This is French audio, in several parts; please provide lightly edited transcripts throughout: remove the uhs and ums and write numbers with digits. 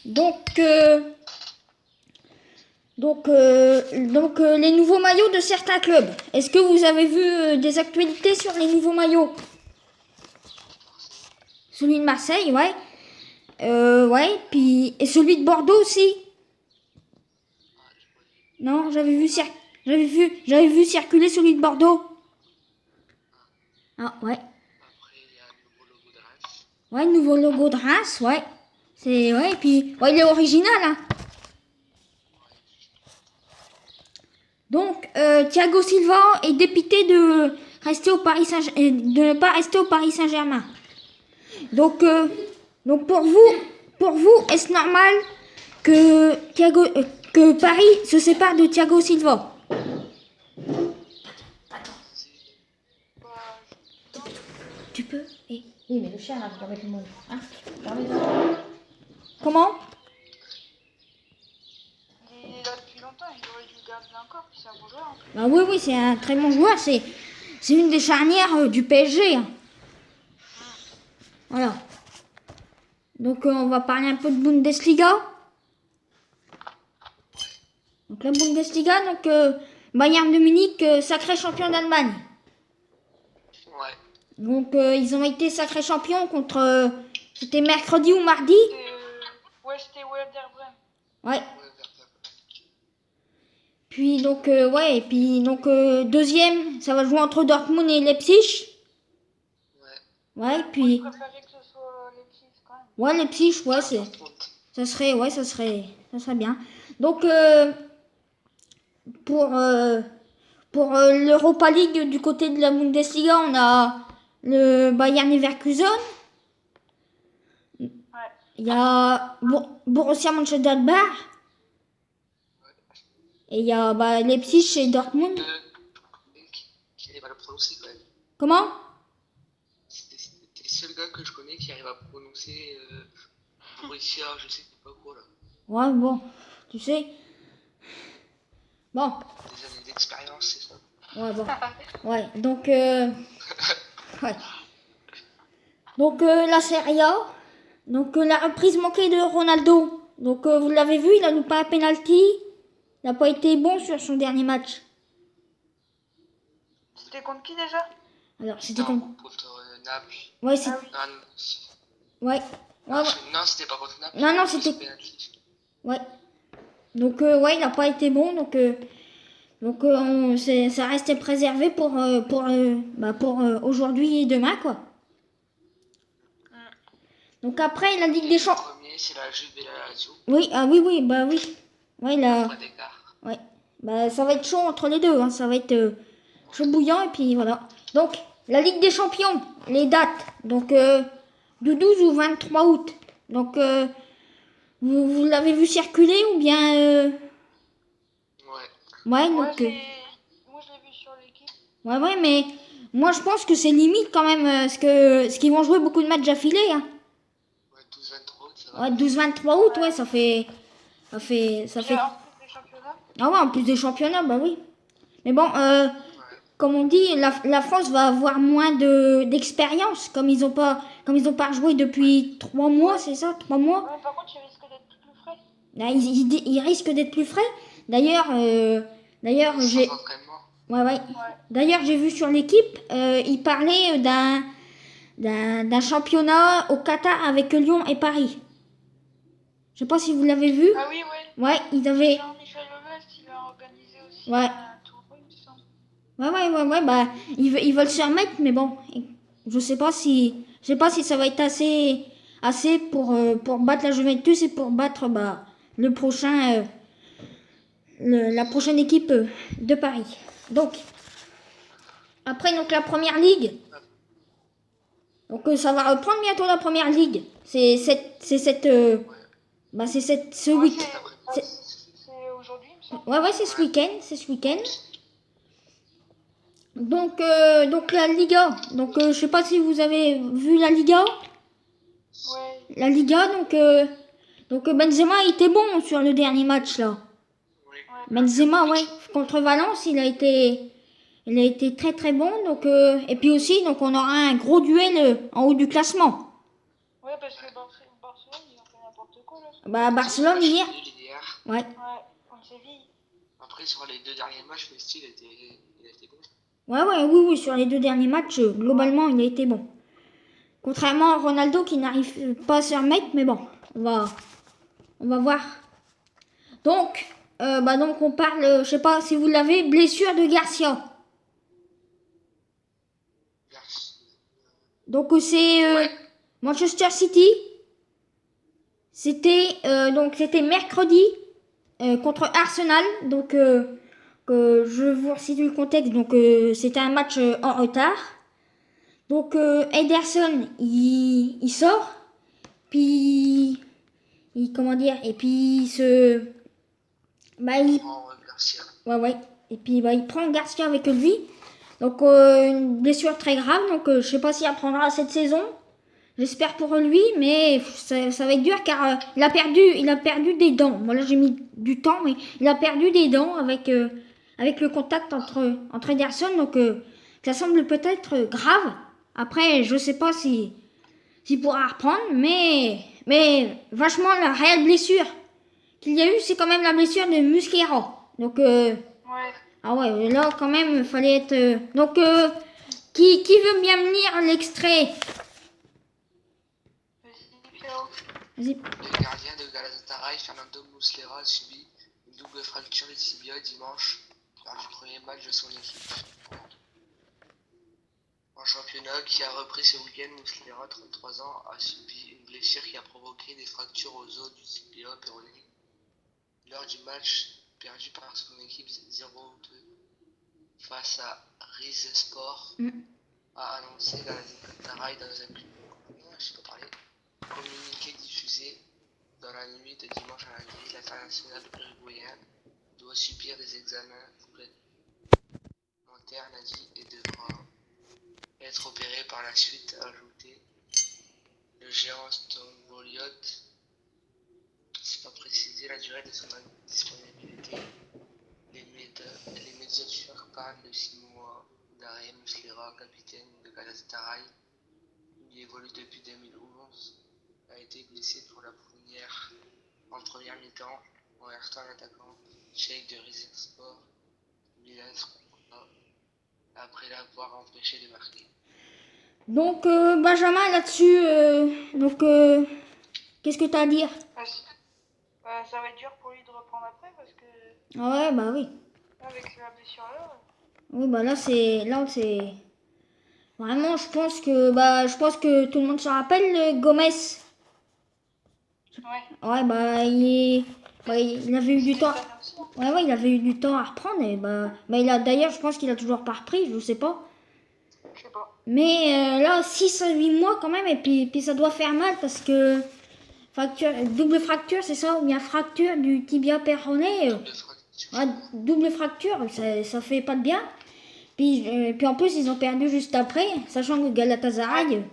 Donc, les nouveaux maillots de certains clubs. Est-ce que vous avez vu des actualités sur les nouveaux maillots? Celui de Marseille, ouais. Ouais, puis et celui de Bordeaux aussi. Non, j'avais vu circuler celui de Bordeaux. Ah ouais. Après, il y a le nouveau logo de Reims. Ouais, le nouveau logo de Reims, ouais. C'est ouais, puis ouais, il est original hein. Donc Thiago Silva est dépité de rester au de ne pas rester au Paris Saint-Germain. Donc pour vous, est-ce normal que que Paris se sépare de Thiago Silva? Bah, non. Tu peux? Oui, mais le chien là, avec le monde. Hein? Comment? Il est là depuis longtemps, il aurait dû le garder encore, puis c'est un bon joueur. Hein. Bah oui, oui, c'est un très bon joueur. C'est une des charnières du PSG. Hein. Voilà. Donc on va parler un peu de Bundesliga. Donc la Bundesliga, donc Bayern de Munich, sacré champion d'Allemagne. Ouais. Donc ils ont été sacrés champions contre... c'était mercredi ou mardi? C'était Werder Bremen. Ouais. Werder. Puis donc, ouais, et puis donc deuxième, ça va jouer entre Dortmund et Leipzig. Ouais. Ouais, Je puis... préférais que ce soit Leipzig quand même. Ouais, Leipzig, ouais, Ah, c'est... Dortmund. Ça serait bien. Donc, pour l'Europa League du côté de la Bundesliga, on a le Bayern Leverkusen. Ouais. Il y a Borussia Mönchengladbach. Et il y a Leipzig et Dortmund. Qui arrive à le prononcer quand même. Comment? C'est les seuls gars que je connais qui arrivent à prononcer Borussia, je sais pas quoi là. Ouais, bon, tu sais. Bon, Des années d'expérience, c'est ça. ouais, bon. Ouais, donc, ouais. Donc, la Serie A. Donc, la reprise manquée de Ronaldo. Donc, vous l'avez vu, il a loupé un penalty. Il n'a pas été bon sur son dernier match. C'était contre qui déjà? Alors, c'était Non, contre... contre Naples. Ouais, c'est... Ah oui. Ah, non, Ouais. Ouais, non, c'était pas contre Naples. Non, c'était... Ouais. Donc, ouais, il n'a pas été bon. Donc, ça reste préservé pour aujourd'hui et demain, quoi. Donc, après, la Ligue des Le Champions... premier, c'est la Juve et la Lazio. Oui, ah oui, oui, bah oui. Ouais, là... Pas d'écart. Ouais. Bah, ça va être chaud entre les deux. Hein. Ça va être chaud bouillant et puis voilà. Donc, la Ligue des Champions, les dates. Donc, du 12 au 23 août. Donc, vous l'avez vu circuler ou bien... Ouais. Ouais, Ouais, donc... moi je l'ai vu sur l'équipe. Ouais, ouais, mais moi je pense que c'est limite quand même. Ce qu'ils vont jouer beaucoup de matchs d'affilée. Hein. Ouais, 12-23 août, ça va. Ouais, 12-23 août, ouais, ça fait... Ça fait... Puis en plus des championnats. Ah ouais, en plus des championnats, bah oui. Mais bon, comme on dit, la France va avoir moins d'expérience, comme ils ont pas joué depuis 3 mois, c'est ça, 3 mois. Ouais, par contre, il risque d'être plus frais. Là, ils risquent d'être plus frais. D'ailleurs, j'ai, Sans entraînement. ouais. D'ailleurs, j'ai vu sur l'équipe, ils parlaient d'un championnat au Qatar avec Lyon et Paris. Je sais pas si vous l'avez vu. Ah oui, ouais. Ouais, ils avaient. Jean-Michel Lemest, il a organisé aussi Ouais. un tournoi, il me semble. Ouais, bah, ils veulent se remettre, mais bon, je sais pas si ça va être assez pour battre la Juventus et pour battre, le prochain, la prochaine équipe de Paris. Donc, après, donc, la première ligue. Donc, ça va reprendre bientôt la première ligue. C'est ce Ouais, week. c'est aujourd'hui, il me semble. Ouais, c'est ce week-end. Donc la Liga. Donc, je sais pas si vous avez vu la Liga. Ouais. La Liga, donc Benzema était bon sur le dernier match là. Oui. Benzema, ouais, contre Valence, il a été très très bon. Donc, et puis aussi, donc on aura un gros duel en haut du classement. Ouais, parce que Barcelone Barcelone, ils ont fait n'importe quoi là. Bah, Barcelone, Match hier. nul hier. Ouais. Ouais, contre Séville. Après, sur les 2 derniers matchs, Messi, il a été bon. Oui, sur les 2 derniers matchs, globalement, il a été bon. Contrairement à Ronaldo qui n'arrive pas à se remettre, mais bon, on va voir. Donc, donc on parle, je sais pas si vous l'avez, blessure de Garcia. Donc c'est Manchester City. C'était mercredi contre Arsenal. Donc que je vous resitue le contexte. Donc c'était un match en retard. Donc Ederson il sort. Puis comment dire, et puis il Garcia. ouais, et puis il prend Garcia avec lui. Donc une blessure très grave. Donc je sais pas s'il apprendra cette saison. J'espère pour lui, mais ça va être dur car il a perdu des dents. Bon là j'ai mis du temps, mais il a perdu des dents avec le contact entre Ederson. Donc ça semble peut-être grave. Après je sais pas s'il pourra reprendre, mais vachement la réelle blessure qu'il y a eu, c'est quand même la blessure de Muslera. Donc Ouais. ah ouais, là quand même il fallait être donc qui veut bien me lire l'extrait? Vas-y, Pierrot. Vas-y. Le gardien de Galatasaray, Fernando Muslera, a subi une double fracture du tibia dimanche lors du premier match de son équipe. En championnat qui a repris ce week-end, Muslera, 33 ans, a subi une blessure qui a provoqué des fractures aux os du tibia péroné. Lors du match perdu par son équipe 0-2 face à Rizespor, a annoncé Galatasaray dans un communiqué diffusé dans la nuit de dimanche à lundi. L'international uruguayen doit subir des examens complémentaires lundi et devra être opéré par la suite, a ajouté le géant Stamboliot. C'est pas précisé la durée de son disponibilité. Les médias turcs parlent de 6 mois d'arrêt. Muslera, capitaine de Galatasaray, il évolue depuis 2011, a été blessé pour la première en première mi-temps en heurtant l'attaquant tchèque de Rizespor, Milan Skripal, après l'avoir empêché de marquer. Donc Benjamin là-dessus, qu'est-ce que tu as à dire? Ça va être dur pour lui de reprendre après parce que Ah ouais, bah oui. avec la blessure là. Oui, bah là c'est vraiment, je pense que tout le monde se rappelle Gomez. Ouais. Ouais, il avait eu du temps. Aussi, hein. Ouais, il avait eu du temps à reprendre et il a d'ailleurs, je pense qu'il a toujours pas repris, je sais pas. Je sais pas. Mais là 6 à 8 mois quand même et puis ça doit faire mal parce que double fracture, c'est ça, ou bien fracture du tibia péroné. Double fracture, ça fait pas de bien. Puis en plus, ils ont perdu juste après, sachant que Galatasaray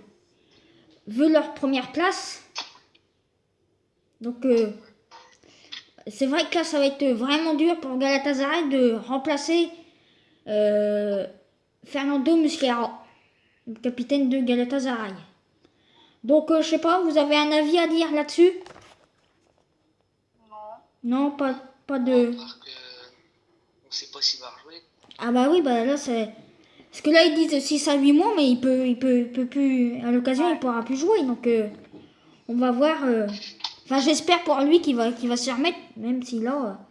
veut leur première place. Donc, c'est vrai que là, ça va être vraiment dur pour Galatasaray de remplacer Fernando Muslera, le capitaine de Galatasaray. Donc, je sais pas, vous avez un avis à dire là-dessus? Non, pas de... On sait pas s'il va rejouer. Ah bah oui, bah là, c'est... Parce que là, ils disent 6 à 8 mois, mais il peut plus... À l'occasion, il pourra plus jouer, donc... on va voir... Enfin, j'espère pour lui qu'il va se remettre, même si là...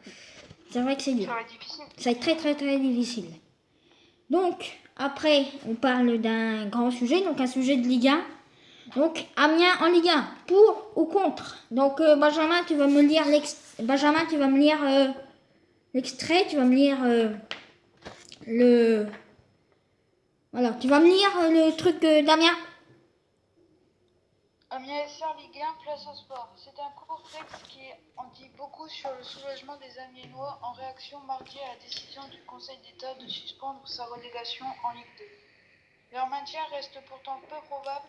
c'est vrai que c'est dur. Ça va être difficile. Ça va être très, très, très difficile. Donc, après, on parle d'un grand sujet, donc un sujet de Ligue 1. Donc, Amiens en Ligue 1, pour ou contre? Donc, Benjamin, tu vas me lire l'extrait, tu vas me lire Voilà, tu vas me lire le truc d'Amiens. Amiens SC en Ligue 1, place au sport. C'est un court texte qui en dit beaucoup sur le soulagement des Amiénois en réaction mardi à la décision du Conseil d'État de suspendre sa relégation en Ligue 2. Leur maintien reste pourtant peu probable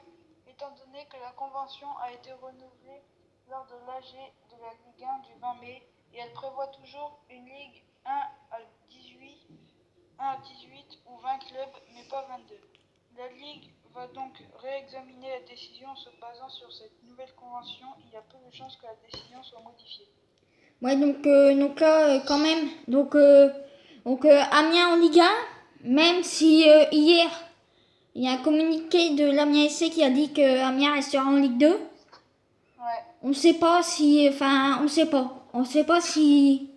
étant donné que la convention a été renouvelée lors de l'AG de la Ligue 1 du 20 mai et elle prévoit toujours une Ligue 1 à 18 ou 20 clubs mais pas 22. La Ligue va donc réexaminer la décision en se basant sur cette nouvelle convention. Il y a peu de chances que la décision soit modifiée. Ouais, donc là, quand même, Amiens en Ligue 1, même si hier, il y a un communiqué de l'Amiens SC qui a dit que Amiens restera en Ligue 2. Ouais. On sait pas si, enfin, on sait pas si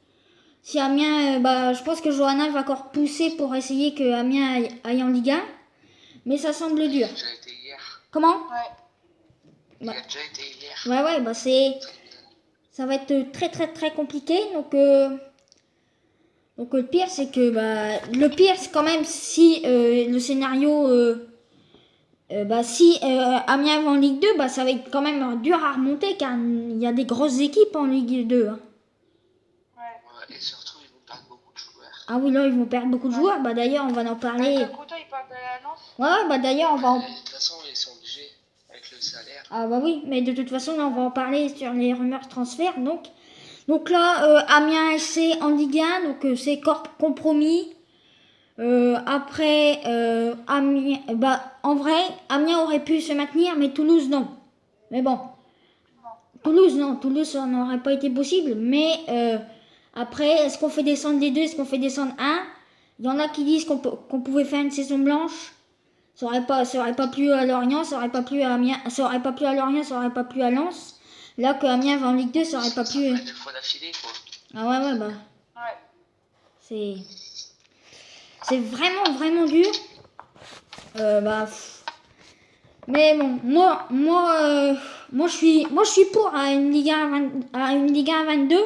Amiens, je pense que Johanna va encore pousser pour essayer que Amiens aille en Ligue 1, mais ça semble dur. Il a déjà été hier. Comment? Ouais. Il Bah. a déjà été hier. Ouais, ça va être très très très compliqué, donc le pire c'est que, le pire c'est quand même si le scénario, si Amiens va en Ligue 2, ça va être quand même dur à remonter car il y a des grosses équipes en Ligue 2. Hein. Ouais. Et surtout, ils vont perdre beaucoup de joueurs. Ah oui, là ils vont perdre beaucoup de joueurs, d'ailleurs on va en parler. Kakuta, il part de la Lance. Ouais, d'ailleurs on va en... De toute façon, ils sont obligés avec le salaire. Ah bah oui, mais de toute façon là on va en parler sur les rumeurs transferts, donc là Amiens SC en Ligue 1, donc c'est compromis. Après, Amiens, en vrai, Amiens aurait pu se maintenir, mais Toulouse non. Mais bon, Toulouse ça n'aurait pas été possible. Mais après, est-ce qu'on fait descendre les deux, est-ce qu'on fait descendre un? Il y en a qui disent qu'on pouvait faire une saison blanche. Ça aurait pas plu à Lorient, ça aurait pas plu à Amiens, ça aurait pas plu à Lorient, ça aurait pas plu à Lens. Là que Amiens va en Ligue 2, ça aurait pas plu. Ça fait 2 fois d'affilée, quoi. Ah ouais, Ouais. c'est vraiment vraiment dur. Mais bon, moi je suis pour à une Ligue 1 à une Ligue 1 22.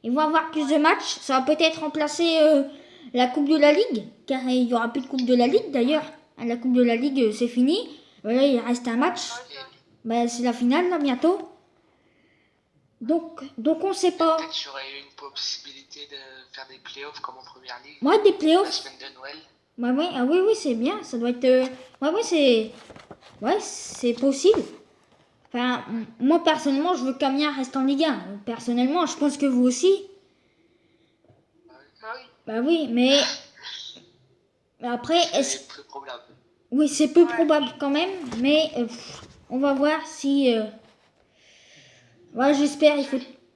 Ils vont avoir plus de matchs. Ça va peut-être remplacer la Coupe de la Ligue, car il y aura plus de Coupe de la Ligue d'ailleurs. La Coupe de la Ligue c'est fini. Là il reste un match. C'est la finale là bientôt. Donc on sait pas. Peut-être qu'il y aurait eu une possibilité de faire des playoffs comme en première ligue. Ouais, des La playoffs. semaine de Noël. Oui, c'est bien. Ça doit être. C'est possible. Enfin, moi personnellement, je veux qu'Amiens reste en Ligue 1. Personnellement, je pense que vous aussi. Bah oui. Bah oui, mais après, C'est peu probable. oui, c'est peu probable quand même, mais on va voir si. Ouais, j'espère. Il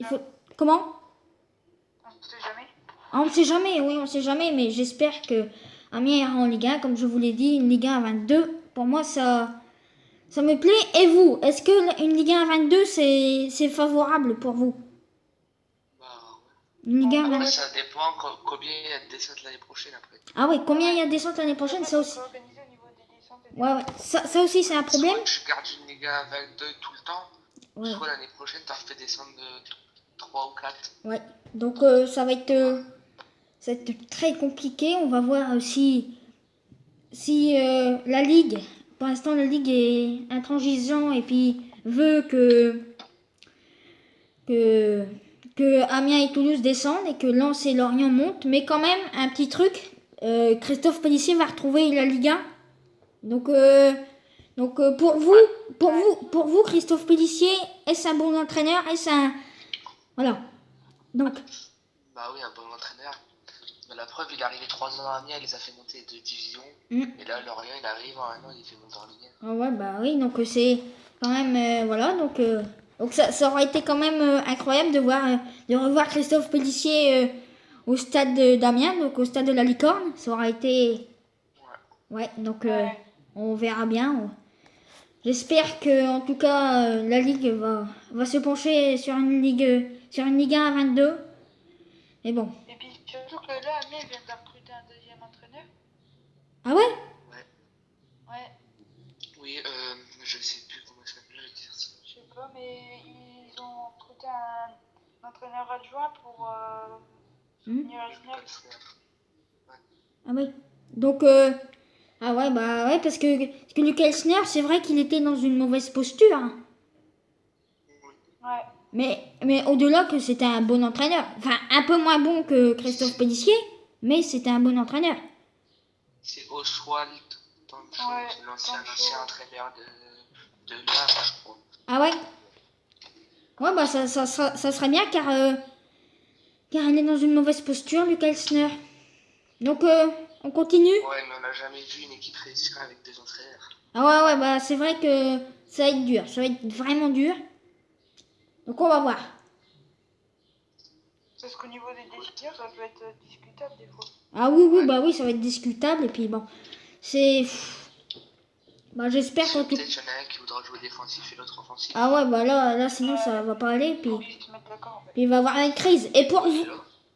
faut. Comment? On sait jamais. Ah, on sait jamais. Oui, on sait jamais, mais j'espère que Amiens ira en Ligue 1, comme je vous l'ai dit, une Ligue 1 à 22. Pour moi, ça me plaît. Et vous, est-ce que une Ligue 1 à 22, c'est favorable pour vous? Bah, Une Ligue 1 à après, 22. ça dépend combien il y a de descentes l'année prochaine après. Ah oui, combien il y a de descentes l'année prochaine, ça aussi. Organisé au niveau des descentes et des Ouais. Ça aussi, c'est un problème. Soit tu gardes une Ligue 1 à 22 tout le temps, Ouais. soit l'année prochaine, tu as refait descendre de 3 ou 4. Ouais. Donc, ça va être très compliqué. On va voir si la Ligue, pour l'instant, la Ligue est intransigeant et puis veut que Amiens et Toulouse descendent et que Lens et Lorient montent. Mais quand même, un petit truc, Christophe Pellissier va retrouver la Ligue 1. Donc, pour vous, Christophe Pellissier, est-ce un bon entraîneur? Est-ce un... Voilà. Donc, Bah oui, un bon entraîneur. Mais la preuve, il est arrivé 3 ans à Amiens, il les a fait monter 2 divisions. Et là, Lorient, il arrive en 1 an, il les fait monter en Ligue 1. ah ouais, oui, donc c'est quand même... voilà, donc ça aurait été quand même incroyable de revoir Christophe Pellissier au stade d'Amiens, donc au stade de la Licorne. Ça aurait été... Ouais, donc on verra bien. J'espère que, en tout cas, la Ligue va se pencher sur une Ligue 1 à 22. Mais bon. Et puis surtout que là, Amiens vient de recruter un deuxième entraîneur. Ah ouais? Ouais. Oui, je sais plus comment ça s'appelle, je vais dire ça. Je sais pas, mais ils ont recruté un entraîneur adjoint pour soutenir Arsenal. Ah oui. Donc, ah ouais, parce que Lucas Elsner, c'est vrai qu'il était dans une mauvaise posture. Hein. Ouais. Mais au-delà que c'était un bon entraîneur. Enfin, un peu moins bon que Christophe Pellissier, mais c'était un bon entraîneur. C'est Oswald Tancho, l'ancien entraîneur de Havre, je crois. Ah ouais? Ouais, ça serait bien car il est dans une mauvaise posture, Lucas Elsner. Donc, On continue? Ouais, mais on n'a jamais vu une équipe réussir avec 2 entraîneurs. Ah ouais, bah c'est vrai que ça va être dur. Ça va être vraiment dur. Donc on va voir. Parce qu'au niveau des décisions, ça peut être discutable des fois. Ah oui, bah oui, ça va être discutable. Et puis bon, c'est... Bah j'espère qu'en tout... Peut-être qu'il y en a un qui voudra jouer défensif et l'autre offensif. Ah ouais, bah là sinon ça va pas aller. Puis, Faut qu'ils se mettent d'accord en fait. puis il va y avoir une crise. Et pour vous... Là,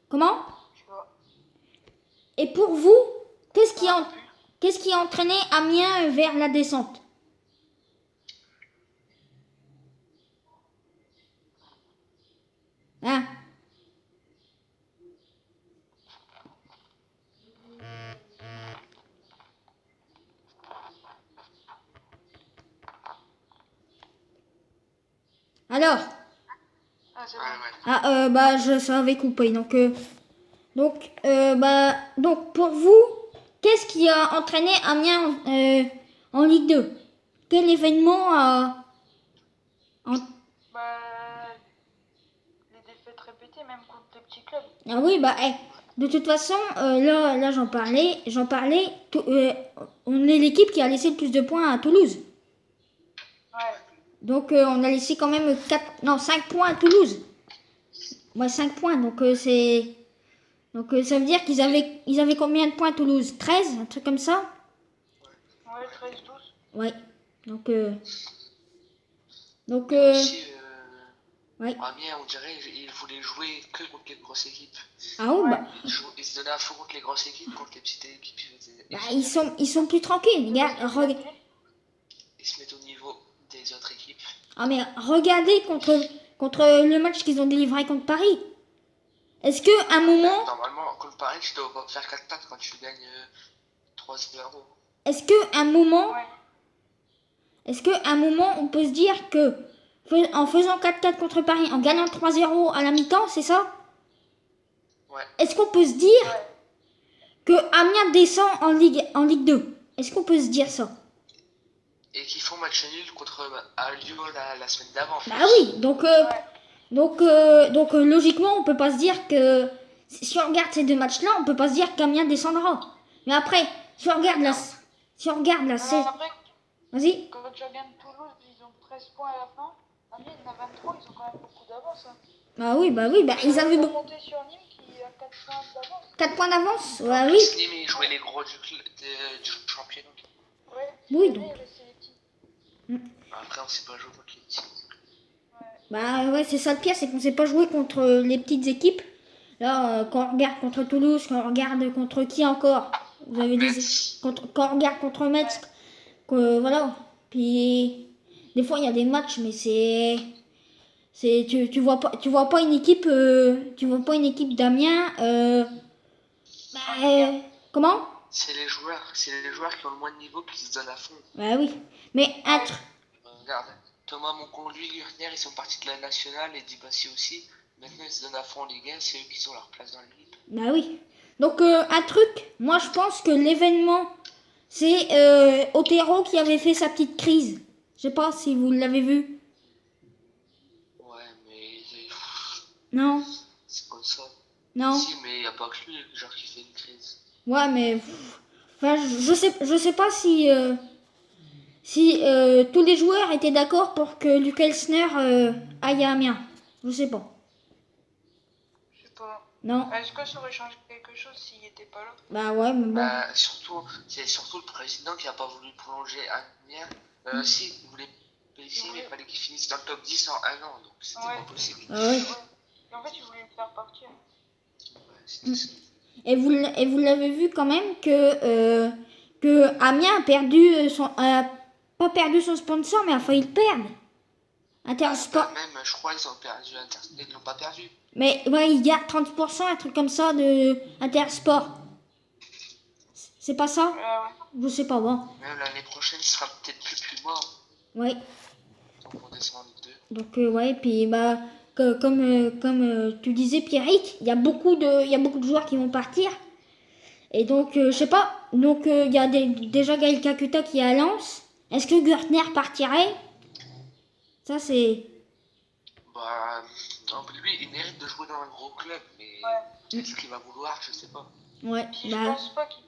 Comment? Tu vois. Et pour vous, qu'est-ce qui Ça a, va plus. qu'est-ce qui a entraîné Amiens vers la descente? Hein? Alors? Ah, c'est ouais, bon. ouais. Ah, bah, ça avait coupé. Donc, pour vous, qu'est-ce qui a entraîné Amiens en Ligue 2? Quel événement a... en- Bah, les défaites répétées, même contre les petits clubs. Ah oui, bah, de toute façon, là j'en parlais, on est l'équipe qui a laissé le plus de points à Toulouse. Ouais. Donc, on a laissé quand même 5 points à Toulouse. Ouais, 5 points, donc c'est... Donc ça veut dire ils avaient combien de points à Toulouse? 13, un truc comme ça? Ouais, 13-12. Ouais. Donc, donc Mais aussi, ouais. Amiens, on dirait, il voulait jouer que contre les grosses équipes. Ah ouais, bah, Il se donnait à fond contre les grosses équipes, contre les petites équipes, ils sont plus tranquilles, les gars. ils se mettent au niveau des autres équipes. Ah mais regardez contre le match qu'ils ont délivré contre Paris. Est-ce que un moment, Normalement, contre Paris, tu dois pas faire 4-4 quand tu gagnes 3-0. est-ce que un moment, Ouais. est-ce que un moment on peut se dire que en faisant 4-4 contre Paris, en gagnant 3-0 à la mi-temps, c'est ça? Ouais. Est-ce qu'on peut se dire Ouais. que Amiens descend en Ligue 2? Est-ce qu'on peut se dire ça? Et qui font match nul contre à Lyon la semaine d'avant. Bah oui, donc logiquement on peut pas se dire que si on regarde ces deux matchs-là, on peut pas se dire qu'Amiens descendra. Mais après, si on regarde la Non, après, vas-y. quand tu regardes Toulouse, ils ont 13 points à la fin. Amiens, il en a 23, ils ont quand même beaucoup d'avance. Hein. Bah ils avaient monté sur Nîmes qui a 4 points d'avance. 4 points d'avance. Ouais, oui. Nîmes, ils jouaient les gros du championnat. Ouais. Oui, Cette donc. année, c'est les petits. Après, on sait pas jouer contre les petits. Bah ouais, c'est ça le pire, c'est qu'on sait pas jouer contre les petites équipes. Là, quand on regarde contre Toulouse, quand on regarde contre qui encore? Vous avez dit quand on regarde contre Metz, voilà. Puis des fois il y a des matchs, mais tu vois pas une équipe, d'Amiens. Comment? C'est les joueurs qui ont le moins de niveau qui se donnent à fond. Bah oui, mais Regarde, Thomas Monconduit, Gurtner, ils sont partis de la nationale et Dibassi aussi. Maintenant, ils se donnent à fond en Ligue 1, c'est eux qui ont leur place dans l'équipe. bah oui. Donc un truc, moi je pense que l'événement, c'est Otero qui avait fait sa petite crise. Je sais pas si vous l'avez vu. Ouais, mais Non, c'est comme ça. non. Si, mais il n'y a pas que lui, genre qui fait une crise. Ouais, mais enfin, je sais pas si tous les joueurs étaient d'accord pour que Luc Elsner aille à Amiens. Je sais pas. Je sais pas. Non. Est-ce que ça aurait changé quelque chose s'il était pas là? Bah ouais, mais bon. C'est surtout le président qui n'a pas voulu prolonger Amiens. Si, il voulait payer, mais il fallait qu'il finisse dans le top 10 en un an, donc c'était Ouais. pas possible. Ah ouais. Et en fait, il voulait le faire partir. Ouais, c'était ça. Et vous l'avez vu quand même que Amiens a perdu pas perdu son sponsor, mais a failli le perdre. Intersport. Même, je crois, ils ont perdu ils l'ont pas perdu. Mais ouais, il y a 30%, un truc comme ça de Intersport. C'est pas ça? Ouais. Je sais pas, bon. Même l'année prochaine, ce sera peut-être plus mort. Ouais. Donc on descend en Ligue 2. Donc ouais, puis bah comme tu disais Pierrick, il y a beaucoup de joueurs qui vont partir. Et donc je sais pas. Donc il y a déjà Gaël Kakuta qui est à Lens. Est-ce que Gürtner partirait? Ça c'est Bah, non, lui, il mérite de jouer dans un gros club, mais est-ce qu'il va vouloir, je sais pas. ouais, Puis je bah pense pas qu'il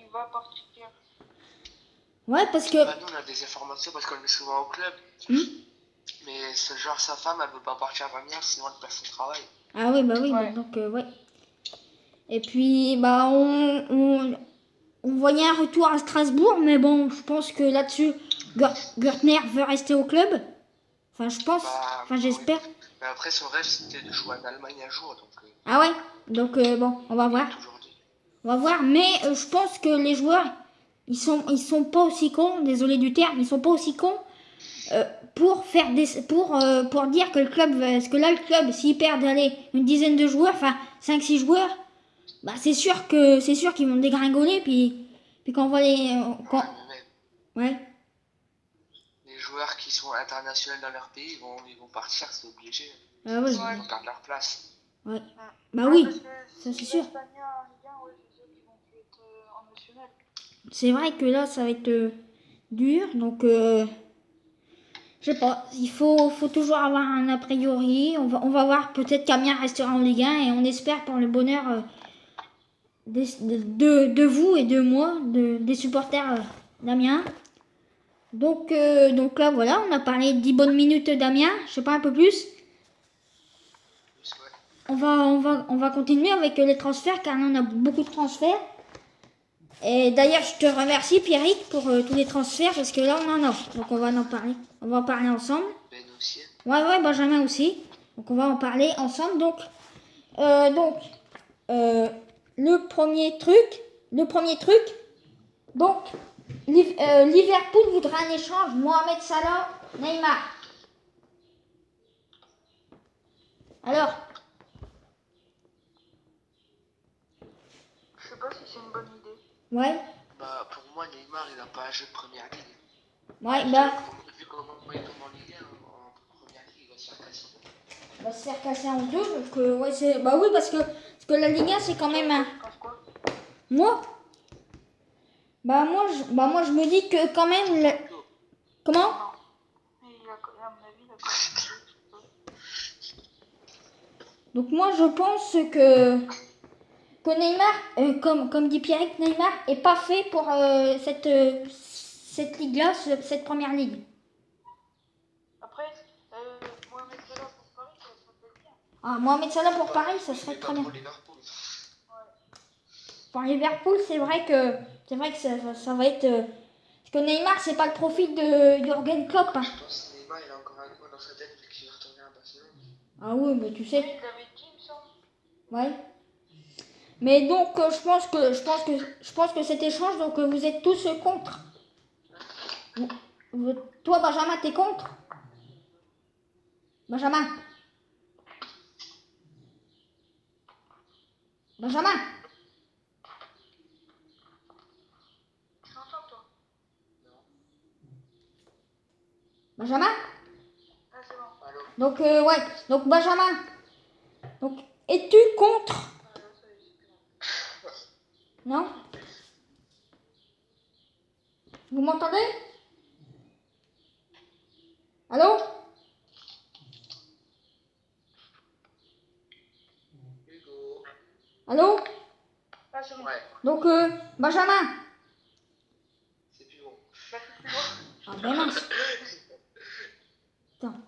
il va partir. Ouais, parce que... Bah, nous, on a des informations parce qu'on est souvent au club. Hmm. Mais ce genre, sa femme, elle veut pas partir à Amiens, sinon elle perd son travail. Ah oui, bah oui, Ouais. donc ouais. Et puis, bah, on voyait un retour à Strasbourg, mais bon, je pense que là-dessus, Gertner veut rester au club. Enfin, je pense, Bah, enfin, oui. j'espère. Mais après, son rêve, c'était de jouer en Allemagne un jour, donc Ah ouais, donc bon, on va il voir. est toujours dit. On va voir, mais je pense que les joueurs, ils sont pas aussi cons, désolé du terme, ils sont pas aussi cons pour faire pour dire que le club, parce que là, le club, s'il perd allez, une dizaine de joueurs, enfin 5-6 joueurs, bah c'est sûr qu'ils vont dégringoler, puis quand on voit les, quand, Ouais, mais même ouais, les joueurs qui sont internationaux dans leur pays, ils vont partir, c'est obligé. ah oui, Sinon, ils vont perdre leur place. ouais, Mm. bah Ouais, oui, parce que ça c'est s'ils sûr. restent Amiens en Ligue 1, ouais, c'est sûr qu'ils vont plus être en national. C'est vrai que là, ça va être dur, donc je sais pas, faut toujours avoir un a priori. On va voir, peut-être qu'Amiens restera en Ligue 1 et on espère pour le bonheur de vous et de moi, des supporters d'Amiens. Donc là, voilà, on a parlé 10 bonnes minutes d'Amiens, je sais pas, un peu plus. Plus, ouais. On va continuer avec les transferts car on a beaucoup de transferts. Et d'ailleurs, je te remercie Pierrick pour tous les transferts parce que là, on en a. Donc on va en parler. On va en parler ensemble. Ben aussi. Ouais, Benjamin aussi. Donc on va en parler ensemble. Donc, le premier truc. Donc, Liverpool voudra un échange. Mohamed Salah, Neymar. Alors, Je sais pas si c'est une bonne idée. ouais, Bah, pour moi, Neymar, il n'a pas à jouer de première ligue. ouais, bah, Vu comment il tombe en Ligue 1, en première ligue, il va se faire casser. on va se faire casser en deux. Donc, ouais, bah oui, parce que la Ligue 1, c'est quand même un. Tu penses quoi? Moi, moi, je me dis que quand même. Comment? Non. Mais à mon avis, il a pas Donc moi je pense que Neymar, comme dit Pierrick, Neymar est pas fait pour cette ligue-là, cette première ligue. Après, Mohamed Salah pour Paris, ça peut être bien. Ah, Mohamed Salah pour Paris, ça serait très bien. Pour Liverpool. Pour Liverpool, c'est vrai que ça va être parce que Neymar c'est pas le profil de Jürgen Klopp. Hein. Je pense que Neymar, il a encore un coin dans sa tête vu qu'il est retourné à Barcelone. Ah oui, mais tu Oui, sais. il l'avait dit, il me semble. Ouais. Mais donc je pense que cet échange, donc vous êtes tous contre. Toi Benjamin, t'es contre? Benjamin. Benjamin. Je t'entends, toi. Benjamin. Ah, c'est bon. Allô? Donc ouais. Donc Benjamin. Donc es-tu contre? Ah, là, ça y est, c'est bon. Non? Vous m'entendez? Allô? Hugo. Allô? Ah, c'est bon. Ouais, Donc Benjamin. c'est plus bon. Bah, c'est plus bon. Ah ben mince. Attends.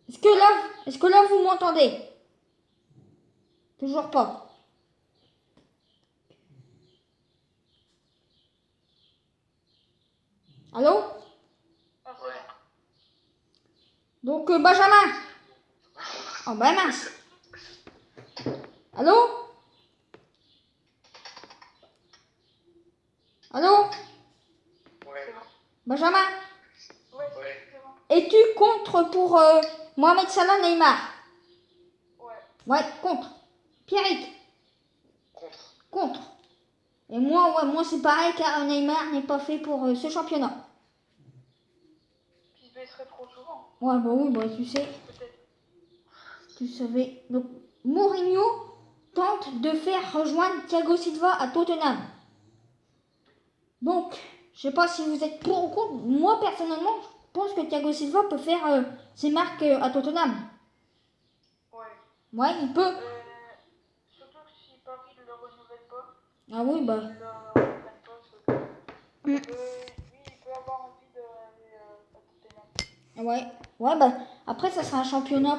Est-ce que là vous m'entendez? Toujours pas. Allô? Ah, c'est Ouais. Donc Benjamin. Oh ben mince. Allô? Allô? Ouais. Benjamin? bon. Ouais, Ouais. c'est bon. Es-tu contre pour Mohamed Salah Neymar? Ouais. Ouais, contre. Pierrick? Contre. Contre. Et moi, ouais, moi c'est pareil car Neymar n'est pas fait pour ce championnat. Puis il se blesserait trop souvent. Ouais, bah oui, bah tu sais, Peut-être. tu savais. Donc, Mourinho tente de faire rejoindre Thiago Silva à Tottenham. Donc, je sais pas si vous êtes pour ou contre. Moi, personnellement, je pense que Thiago Silva peut faire ses marques à Tottenham. Ouais. Ouais, il peut. Surtout que si Paris ne le renouvelle pas, Ah oui, bah. il a en pleine Mm. Lui, il peut avoir envie d'aller à Tottenham. Ouais, ouais, bah après ça sera un championnat